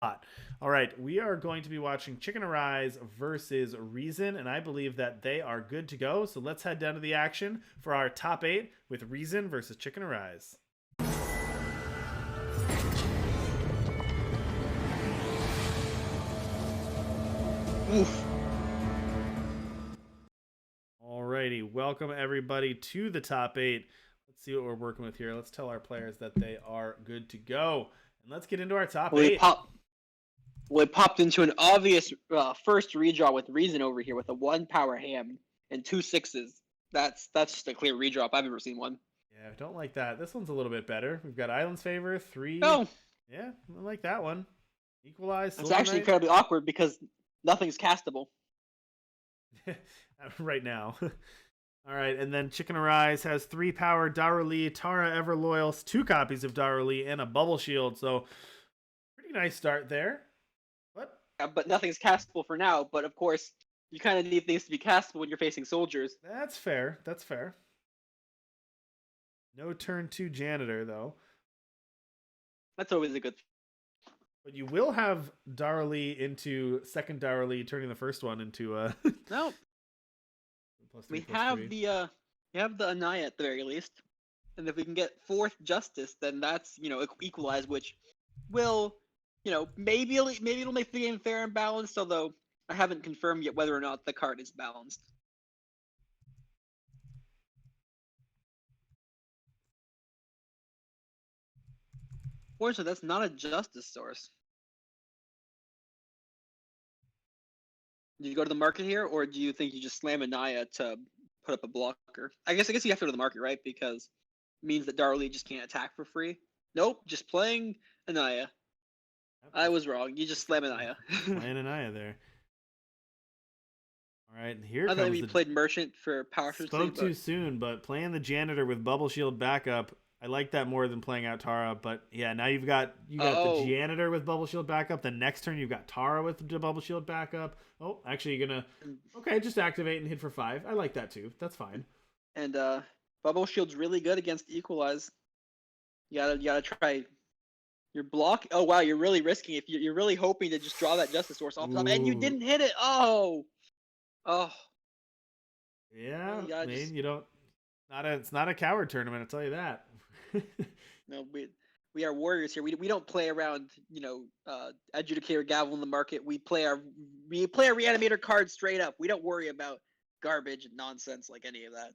Hot. All right, we are going to be watching chickenArise versus r3ason, and I believe that they are good to go. So let's head down to the action for our top 8 with r3ason versus chickenArise. Oof. Alrighty, welcome everybody to the top 8. Let's see what we're working with here. Let's tell our players that they are good to go. And let's get into our top 8. We popped into an obvious first redraw with r3ason over here with a 1 power ham and 2 6s. That's just a clear redraw if I've ever seen one. Yeah, I don't like that. This one's a little bit better. We've got Island's Favor, 3. No. Yeah, I like that one. Equalize. It's actually incredibly awkward because nothing's castable. Right now. All right, and then chickenArise has 3 power, Daruli, Tara Everloyal, 2 copies of Daruli, and a Bubble Shield. So, pretty nice start there. But nothing's castable for now. But of course, you kind of need things to be castable when you're facing soldiers. That's fair. That's fair. No turn 2 Janitor, though. That's always a good thing. But you will have Daruli into second Daruli, turning the first one into a... No. We have the Anaya at the very least. And if we can get 4th Justice, then that's, equalize, which will... maybe it'll make the game fair and balanced, although I haven't confirmed yet whether or not the card is balanced. Fortunately, that's not a justice source. Do you go to the market here, or do you think you just slam Anaya to put up a blocker? I guess you have to go to the market, right? Because it means that Daruli just can't attack for free. Nope, just playing Anaya. I was wrong. You just slam Anaya. Playing Anaya there. All right, here I comes thought we played Merchant for power. Spoke too soon, but playing the Janitor with Bubble Shield backup, I like that more than playing out Tara. But yeah, now you got the Janitor with Bubble Shield backup. The next turn you've got Tara with the Bubble Shield backup. Oh, actually you're gonna just activate and hit for 5. I like that too. That's fine. And Bubble Shield's really good against Equalize. You gotta try. Your block. Oh wow, you're really risking. If you're really hoping to just draw that Justice Source off the top, and you didn't hit it. Oh. Yeah, I mean, you don't. It's not a coward tournament. I'll tell you that. No, we are warriors here. We don't play around. Adjudicator gavel in the market. We play our reanimator card straight up. We don't worry about garbage and nonsense like any of that.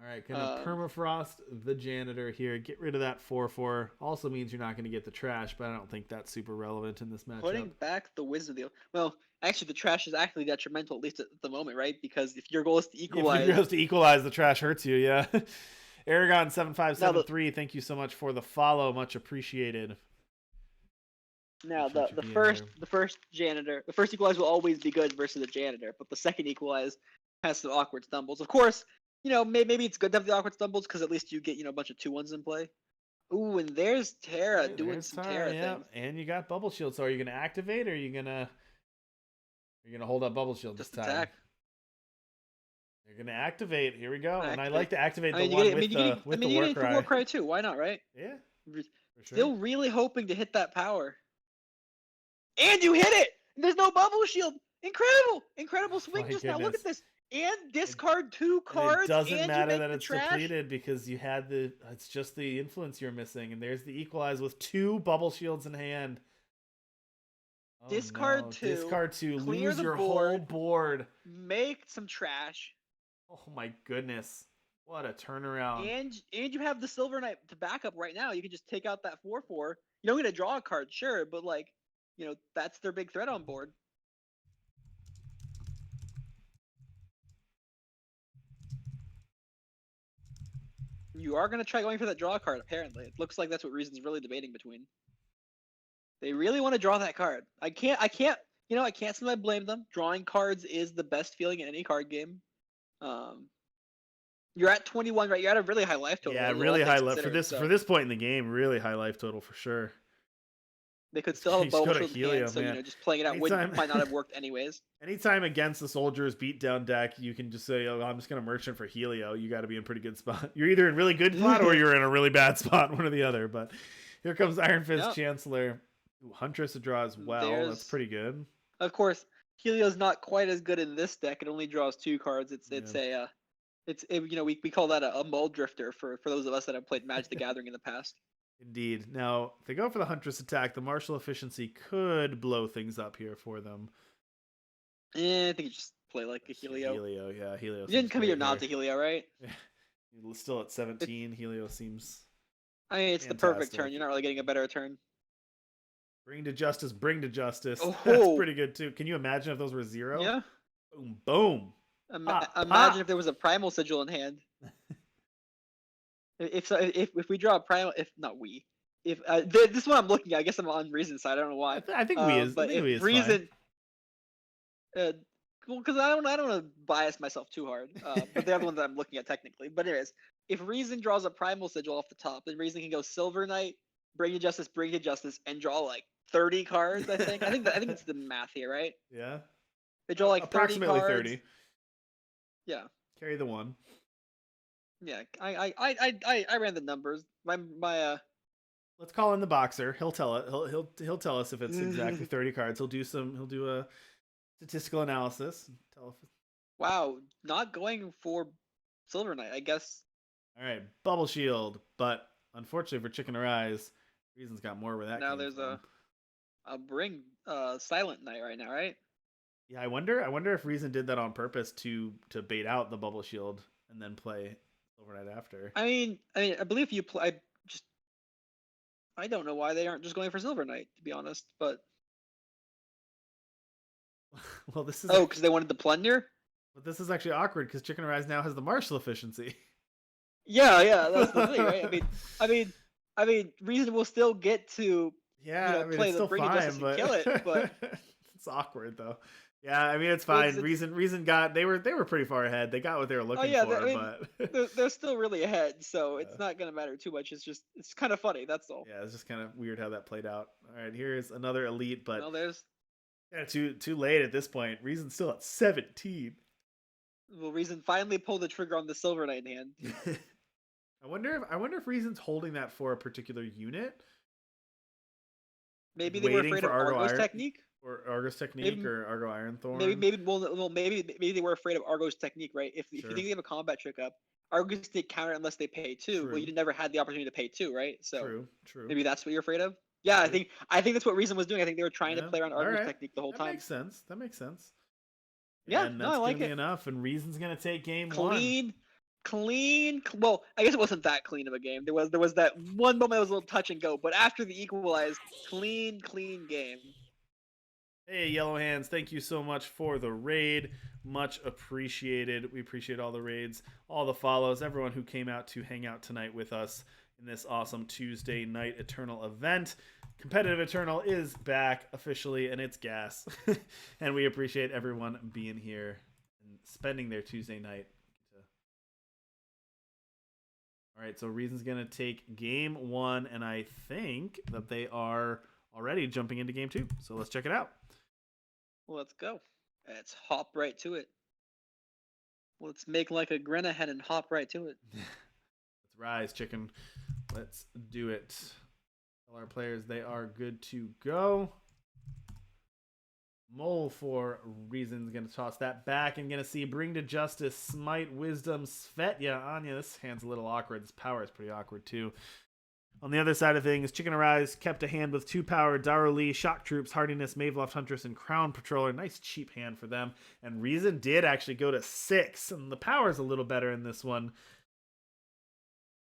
All right, gonna permafrost the Janitor here. Get rid of that 4/4. Also means you're not going to get the trash, but I don't think that's super relevant in this matchup. Putting back the Wisdom Deal. Well, actually, the trash is actually detrimental, at least at the moment, right? Because if your goal is to equalize... If your goal is to equalize, the trash hurts you, yeah. Aragon7573, thank you so much for the follow. Much appreciated. Now, the first Janitor... The first equalize will always be good versus the Janitor, but the second equalize has some awkward stumbles. Of course... maybe it's good to have the awkward stumbles because at least you get, a bunch of 2-1s in play. Ooh, and there's Tara doing some Tara things. And you got Bubble Shield. So are you going to activate or are you going to hold up Bubble Shield this time? Attack. You're going to activate. Here we go. And I like to activate the one with the War Cry too. Why not, right? Yeah. Still really hoping to hit that power. And you hit it! There's no Bubble Shield! Incredible swing just now. Look at this. And discard 2 cards. It doesn't matter that it's depleted because you had it's just the influence you're missing. And there's the equalize with 2 Bubble Shields in hand. Oh, discard 2. Discard 2. Lose your whole board. Make some trash. Oh my goodness. What a turnaround. And you have the Silver Knight to back up right now. You can just take out that 4/4. You don't get to draw a card, sure, but that's their big threat on board. You are going to try going for that draw card, apparently. It looks like that's what r3ason's really debating between. They really want to draw that card. I can't say I blame them. Drawing cards is the best feeling in any card game. You're at 21, right? You're at a really high life total. Yeah, really high life for this point in the game. Really high life total for sure. They could still have a Bubble Shield in hand, so just playing it out might not have worked anyways. Anytime against the Soldiers beatdown deck, you can just say, "Oh, I'm just gonna Merchant for Helio." You got to be in a pretty good spot. You're either in really good spot or you're in a really bad spot, one or the other. But here comes Iron Fist Chancellor. Ooh, Huntress to draw as well. That's pretty good. Of course, Helio's not quite as good in this deck. It only draws 2 cards. We call that a mull drifter for those of us that have played Magic the Gathering in the past. Indeed. Now, if they go for the Huntress attack, the martial efficiency could blow things up here for them. I think you just play like a Helio. Helio. You didn't come here not to Helio, right? Still at 17. Helio seems. I mean, it's fantastic. The perfect turn. You're not really getting a better turn. Bring to justice. Oh. That's pretty good too. Can you imagine if those were 0? Yeah. Boom. Imagine if there was a primal sigil in hand. If we draw a primal, if this is what I'm looking at. I guess I'm on Reason's side. I don't know why. I think we is. But if Reason, well, because I don't want to bias myself too hard. But the other one that I'm looking at technically. But anyways, if Reason draws a primal sigil off the top, then Reason can go Silver Knight, bring to justice, and draw like 30 cards. I think it's the math here, right? Yeah. They draw like approximately 30 cards. 30. Yeah. Carry the 1. Yeah, I ran the numbers. My Let's call in the boxer. He'll tell it. He'll tell us if it's exactly 30 cards. He'll do a statistical analysis. Wow, not going for Silver Knight, I guess. All right, Bubble Shield, but unfortunately for chickenArise, Reason's got more where that. Now there's a bring Silent Knight right now, right? Yeah, I wonder if Reason did that on purpose to bait out the Bubble Shield and then play Silver Knight after. I mean, I believe you play. I don't know why they aren't just going for Silver Knight, to be honest. But well, this is because they wanted the plunder. But this is actually awkward because chickenArise now has the martial efficiency. Yeah, that's the thing, right? I mean, Reason will still get to play the Bring Justice and kill it, but it's awkward though. Yeah, I mean it's fine. Reason got they were pretty far ahead. They got what they were looking for, but they're still really ahead, so it's not gonna matter too much. It's kind of funny. That's all. Yeah, it's just kind of weird how that played out. All right, here's another elite, but there's too late at this point. Reason's still at 17. Well, Reason finally pulled the trigger on the Silver Knight in hand. I wonder if Reason's holding that for a particular unit. Maybe they were afraid of Argo's technique. Or Argo's technique, or Argo Ironthorn. Maybe they were afraid of Argo's technique, right? If you think they have a combat trick up, Argo's take counter unless they pay 2. True. Well, you never had the opportunity to pay 2, right? So true. Maybe that's what you're afraid of. Yeah, true. I think that's what Reason was doing. I think they were trying to play around Argo's technique the whole time. That makes sense. Yeah, and that's I like it. Enough, and Reason's gonna take game clean. Well, I guess it wasn't that clean of a game. There was that one moment that was a little touch and go, but after the equalize, clean game. Hey, Yellow Hands, thank you so much for the raid. Much appreciated. We appreciate all the raids, all the follows, everyone who came out to hang out tonight with us in this awesome Tuesday night Eternal event. Competitive Eternal is back officially, and it's gas. And we appreciate everyone being here and spending their Tuesday night. All right, so Reason's going to take game 1, and I think that they are already jumping into game 2. So let's check it out. Well, let's go. Let's hop right to it. Let's make like a grin ahead and hop right to it. Let's rise, chicken. Let's do it. Tell our players they are good to go. Mole for Reason's going to toss that back and going to see Bring to Justice, Smite, Wisdom, Svetya, Anya. This hand's a little awkward. This power is pretty awkward too. On the other side of things, chickenArise kept a hand with 2 power, Daruli, Shock Troops, Hardiness, Maveloft Huntress, and Crown Patroller. Nice cheap hand for them. And Reason did actually go to 6, and the power's a little better in this one.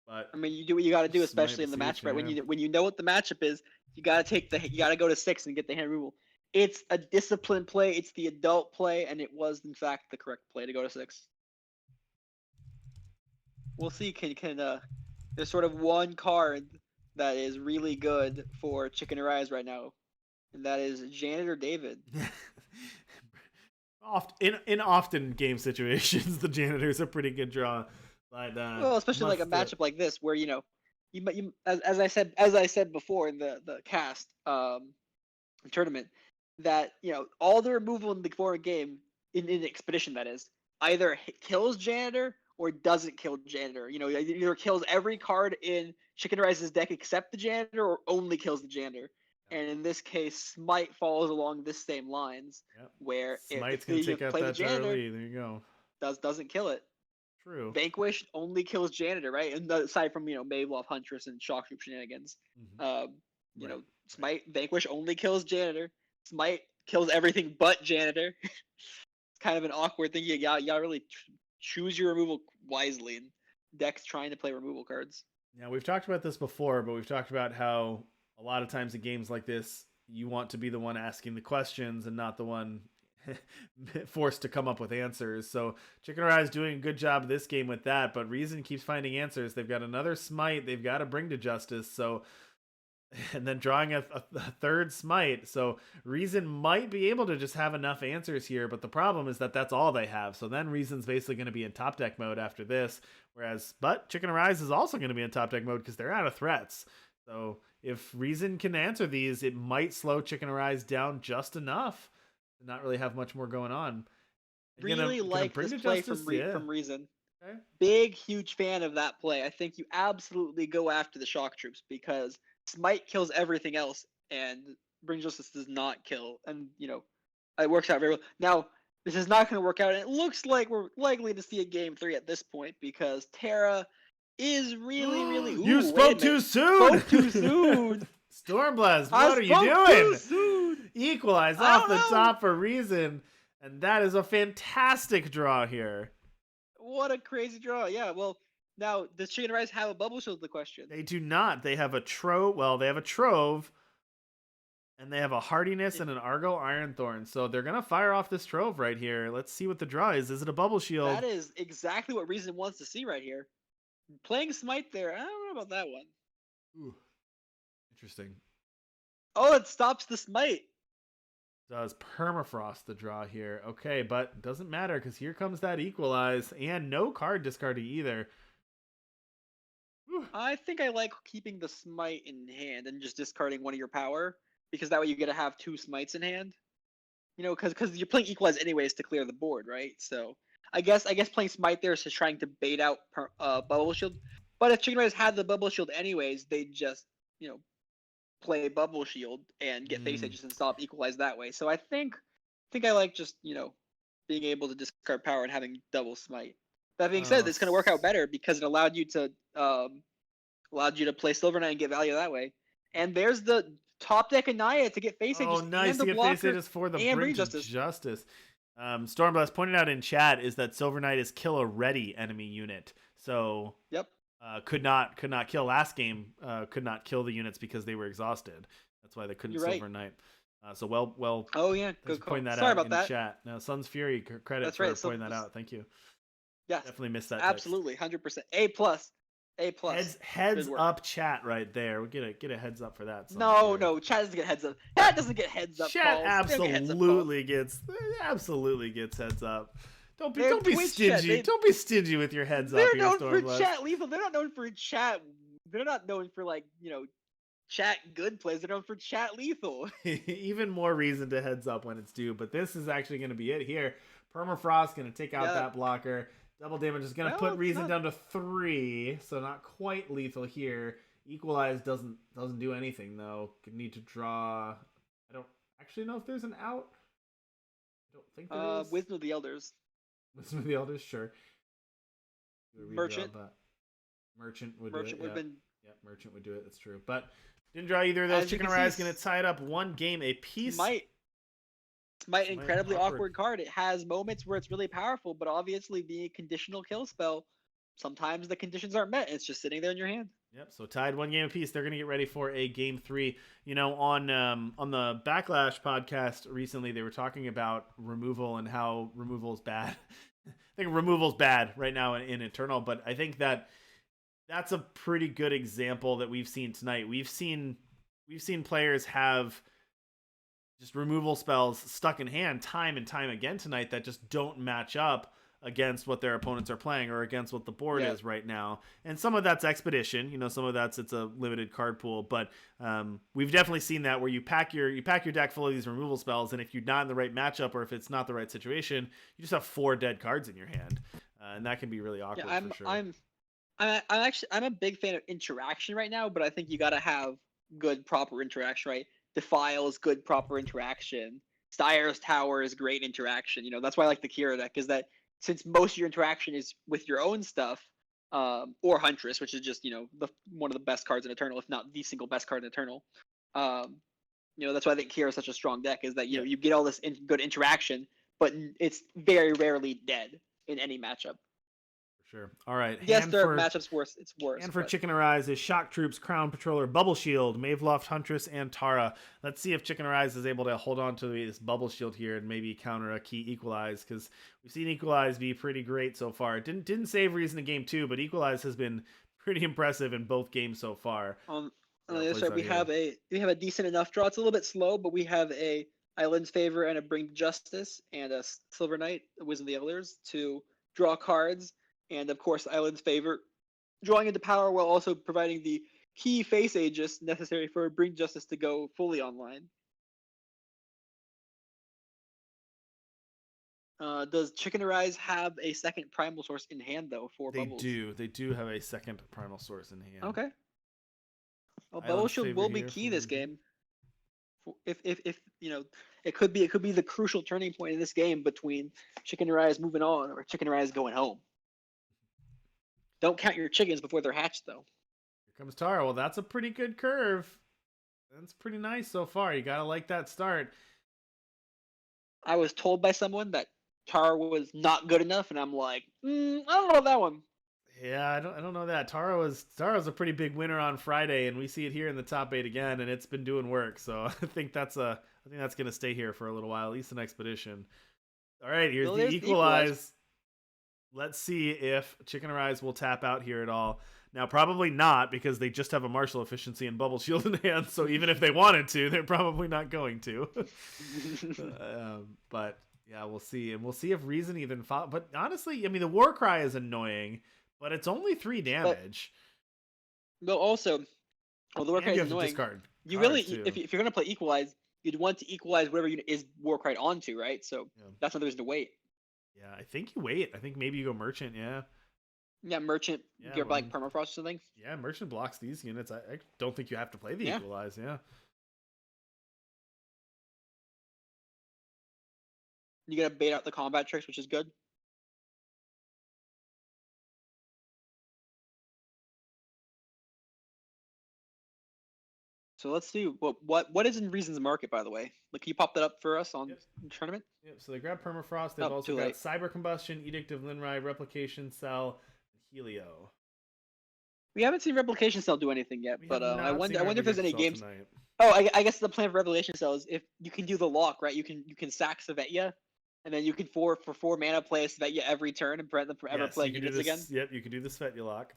But I mean, you do what you got to do, especially in the matchup. Right? When you know what the matchup is, you got to go to 6 and get the hand removal. It's a disciplined play. It's the adult play, and it was in fact the correct play to go to 6. We'll see. There's sort of one card that is really good for chickenArise right now, and that is Janitor David. In often game situations, the Janitor's a pretty good draw. But, well, especially like a matchup like this, where you as I said before in the cast tournament, that all the removal in the forward game in Expedition, that is, either kills Janitor or doesn't kill Janitor. Either kills every card in chickenArise's deck except the Janitor, or only kills the Janitor. And in this case, Smite falls along this same lines, where Smite's if gonna you take out play the that janitor, early. There you go. doesn't kill it. True. Vanquish only kills janitor, right? And aside from Maybluff, Huntress, and Shock Troop shenanigans, Smite Vanquish only kills janitor. Smite kills everything but janitor. It's kind of an awkward thing. You gotta really choose your removal wisely. And decks trying to play removal cards. Now we've talked about this before, but we've talked about how a lot of times in games like this, you want to be the one asking the questions and not the one forced to come up with answers. So chickenArise doing a good job this game with that, but r3ason keeps finding answers. They've got another Smite they've got to bring to justice. So, and then drawing a third Smite. So r3ason might be able to just have enough answers here, but the problem is that that's all they have. So then r3ason's basically going to be in top deck mode after this, but chickenArise is also going to be in top deck mode because they're out of threats. So if r3ason can answer these, it might slow chickenArise down just enough to not really have much more going on. Really like this play from r3ason. Okay. Big, huge fan of that play. I think you absolutely go after the Shock Troops because Smite kills everything else, and Bring Justice does not kill. And, it works out very well. Now, this is not going to work out, and it looks like we're likely to see a Game 3 at this point because Terra is really... you spoke too soon! Stormblast, what are you doing? Too soon. Equalize off the top for r3ason, and that is a fantastic draw here. What a crazy draw. Yeah, well, now, does chickenArise have a bubble shield, the question? They do not. They have a Trove. Well, they have a Trove, and they have a Hardiness and an Argo Ironthorn. So they're going to fire off this Trove right here. Let's see what the draw is. Is it a bubble shield? That is exactly what r3ason wants to see right here. Playing Smite there, I don't know about that one. Ooh. Interesting. Oh, it stops the Smite. Does permafrost the draw here. Okay, but it doesn't matter because here comes that Equalize and no card discarding either. I think I like keeping the Smite in hand and just discarding one of your power because that way you get to have two Smites in hand. Because you're playing Equalize anyways to clear the board, right? So I guess playing Smite there is just trying to bait out Bubble Shield. But if chickenArise had the Bubble Shield anyways, they'd just play Bubble Shield and get face edges and stop Equalize that way. So I think I like just being able to discard power and having double Smite. That being said, it's going to work out better because it allowed you to play Silver Knight and get value that way. And there's the top deck Anaya to get face edges. Oh, nice to get face edges for the Bring Justice. Stormblast pointed out in chat is that Silver Knight is kill a ready enemy unit. So yep. Could not kill last game. Could not kill the units because they were exhausted. That's why they couldn't Silver Knight. So well. Oh yeah, good call. Point that Sorry out about in that. Chat. Now Sun's Fury credit for pointing that out. Thank you. Yeah, definitely missed that. Absolutely, 100%. A+. Heads up, chat right there. We'll get a heads up for that. No, chat doesn't get heads up. Chat doesn't get heads up. Chat absolutely gets heads up. Don't be stingy. Don't be stingy with your heads up. They're known for chat lethal. They're not known for chat. They're not known for chat good plays. They're known for chat lethal. Even more reason to heads up when it's due. But this is actually going to be it here. Permafrost going to take out that blocker. Double damage is going to put r3ason down to 3, so not quite lethal here. Equalize doesn't do anything though. Could need to draw. I don't actually know if there's an out. I don't think there is. Wisdom of the Elders. Wisdom of the Elders, sure. Merchant. Merchant would do it. Merchant would do it. That's true. But didn't draw either of those. chickenArise is going to tie it up one game apiece. Smite incredibly awkward card. It has moments where it's really powerful, but obviously being a conditional kill spell, sometimes the conditions aren't met. It's just sitting there in your hand. Yep. So tied one game apiece. They're gonna get ready for a game 3. On the Backlash podcast recently, they were talking about removal and how removal is bad. I think removal's bad right now in Eternal, but I think that's a pretty good example that we've seen tonight. We've seen players have just removal spells stuck in hand time and time again tonight that just don't match up against what their opponents are playing or against what the board is right now. And some of that's Expedition, some of that's it's a limited card pool, but we've definitely seen that where you pack your deck full of these removal spells, and if you're not in the right matchup or if it's not the right situation, you just have 4 dead cards in your hand, and that can be really awkward. For sure. I'm a big fan of interaction right now, but I think you got to have good proper interaction, right? Defile is good proper interaction. Styre's Tower is great interaction. That's why I like the Kira deck, is that since most of your interaction is with your own stuff, or Huntress, which is just one of the best cards in Eternal, if not the single best card in Eternal. That's why I think Kira is such a strong deck, is that you get all this good interaction, but it's very rarely dead in any matchup. Sure. All right. Yes, there are matchups worse. It's worse. And for chickenArise is Shock Troops, Crown Patroller, Bubble Shield, Maveloft, Huntress, and Tara. Let's see if chickenArise is able to hold on to this Bubble Shield here and maybe counter a key Equalize, because we've seen Equalize be pretty great so far. It didn't save Reason in game 2, but Equalize has been pretty impressive in both games so far. We have a decent enough draw. It's a little bit slow, but we have a Island's Favor and a Bring Justice and a Silver Knight, Wisdom of the Elders, to draw cards. And of course, Island's Favor, drawing into power while also providing the key face Aegis necessary for Bring Justice to go fully online. Does chickenArise have a second Primal Source in hand, though, for Bubbles? They do have a second Primal Source in hand. Okay. Well, Bubble Shield will be key this game. If it could be the crucial turning point in this game between chickenArise moving on or chickenArise going home. Don't count your chickens before they're hatched, though. Here comes Tara. Well, that's a pretty good curve. That's pretty nice so far. You gotta like that start. I was told by someone that Tara was not good enough, and I'm like, I don't know about that one. Yeah, I don't know that. Tara's a pretty big winner on Friday, and we see it here in the top 8 again, and it's been doing work. So I think that's gonna stay here for a little while, at least an Expedition. All right, here's the Equalize. Let's see if chickenArise will tap out here at all. Now, probably not, because they just have a Martial Efficiency and Bubble Shield in hand, so even if they wanted to, they're probably not going to. But, yeah, we'll see. And we'll see if Reason even... But honestly, I mean, the Warcry is annoying, but it's only 3 damage. But also, the Warcry is annoying. You really, if you're going to play Equalize, you'd want to equalize whatever unit is Warcry onto, right? So that's why there's no wait. Yeah, I think you wait. I think maybe you go Merchant, yeah. Yeah, Merchant, get like Permafrost or something. Yeah, Merchant blocks these units. I don't think you have to play the Equalize, yeah. You gotta bait out the combat tricks, which is good. So let's see what is in Reason's market, by the way. Like, can you pop that up for us on the tournament? Yep. So they grab Permafrost. They've also got Cyber Combustion, Edict of Linrai, Replication Cell, and Helio. We haven't seen Replication Cell do anything yet, but I wonder if there's any games. Tonight. Oh, I guess the plan for Replication Cell is if you can do the lock, right? You can sack Svetya, and then you can for 4 mana play a Svetya every turn and prevent them from ever playing units again. Yep, you can do the Svetya lock.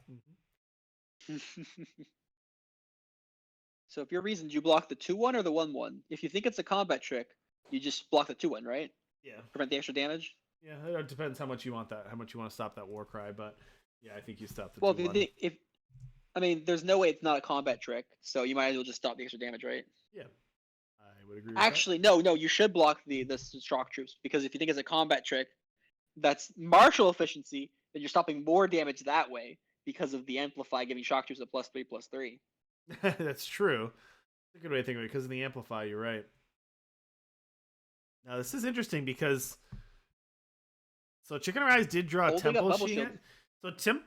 So if your Reason, you block the 2/1 or the 1/1? If you think it's a combat trick, you just block the 2/1, right? Yeah. Prevent the extra damage. Yeah, it depends how much you want how much you want to stop that Warcry, but yeah, I think you stop the 2/1. Well, there's no way it's not a combat trick, so you might as well just stop the extra damage, right? Yeah, I would agree. Actually, no, you should block the Shock Troops, because if you think it's a combat trick, that's Martial Efficiency, then you're stopping more damage that way because of the Amplify giving Shock Troops a +3/+3. That's true. It's a good way to think of it, because of the Amplify, you're right. Now, this is interesting because... So, chickenArise did draw Temple Shihan.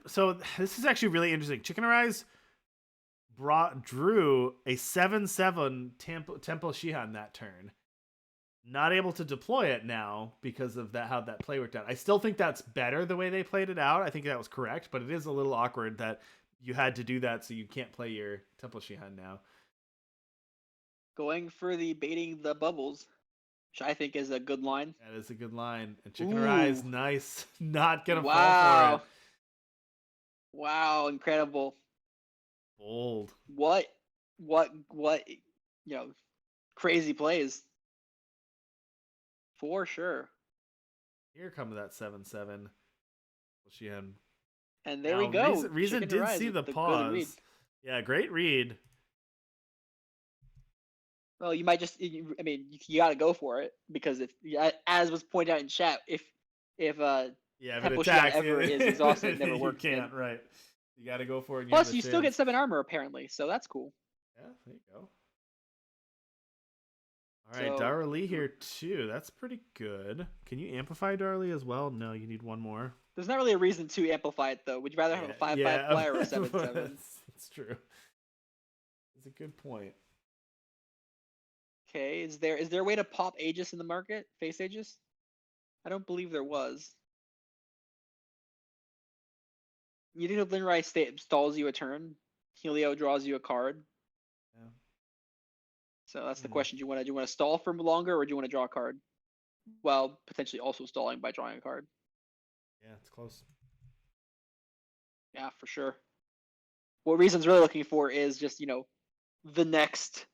So, this is actually really interesting. chickenArise drew a 7/7 Temple Shihan that turn. Not able to deploy it now because of how that play worked out. I still think that's better the way they played it out. I think that was correct, but it is a little awkward that you had to do that, so you can't play your Temple Shihan now. Going for the baiting the bubbles, which I think is a good line. That is a good line. And chickenArise, nice. Not gonna fall for it. Wow, incredible. Bold. What crazy plays. For sure. Here comes that 7/7. Shihan. And there we go. Reason did see the pause. Yeah, great read. Well, you might just, you got to go for it, because as was pointed out in chat, if Temple Shihan ever is exhausted, it never works. You can't, right. You got to go for it. Plus, you still get 7 armor, apparently, so that's cool. Yeah, there you go. All right, So, Darley here too. That's pretty good. Can you amplify Darley as well? No, you need one more. there's not really a reason to amplify it though. Would you rather have a 5/5 flyer or a 7/7? That's true. That's a good point. Okay, is there a way to pop Aegis in the market? Face Aegis? I don't believe there was. You think if Linrai stalls you a turn, Helio draws you a card. Yeah. So that's the question. Do you want to stall for longer, or do you want to draw a card? Well, potentially also stalling by drawing a card. Yeah, it's close. Yeah, for sure. What Reason's really looking for is just, the next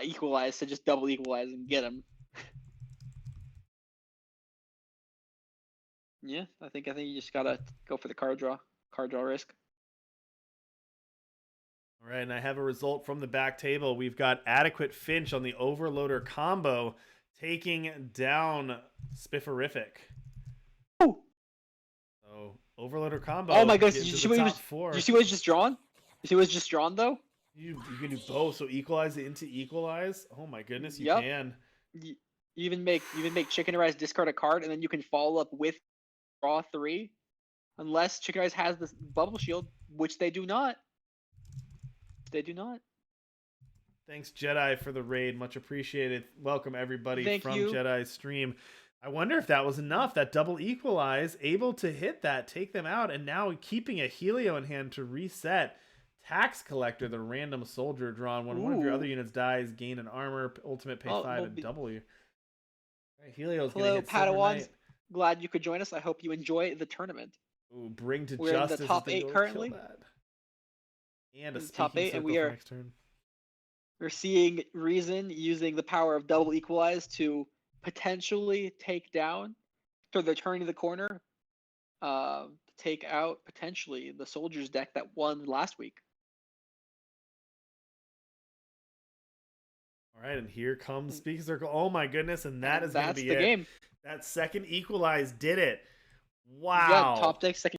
equalize to just double equalize and get him. Yeah, I think you just gotta go for the card draw risk. All right, and I have a result from the back table. We've got Adequate Finch on the Overloader combo taking down Spifferific. Oh! So, Overloader combo. Oh my goodness, did you see what was just drawn? You see what was just drawn though? You can do both, so equalize it into equalize. Oh my goodness, you can. You even make chickenArise discard a card, and then you can follow up with draw 3, unless chickenArise has this bubble shield, which they do not. They do not. Thanks, Jedi, for the raid. Much appreciated. Welcome, everybody, from Jedi's stream. I wonder if that was enough. That double equalize, able to hit that, take them out, and now keeping a Helio in hand to reset. Tax Collector, the random soldier drawn. When one of your other units dies, gain an armor, ultimate, pay 5, and double you. Right, Helio's going to hit Padawans. Glad you could join us. I hope you enjoy the tournament. Ooh, Bring to We're Justice in the top 8 currently. And a top 8, and we are next turn. We're seeing Reason using the power of double equalize to potentially take down, so they're turning the corner, to take out potentially the Soldiers deck that won last week. All right, and here comes Speaking Circle. Oh my goodness, and that's going to be the game. That second equalize did it. Wow. Yeah, top deck second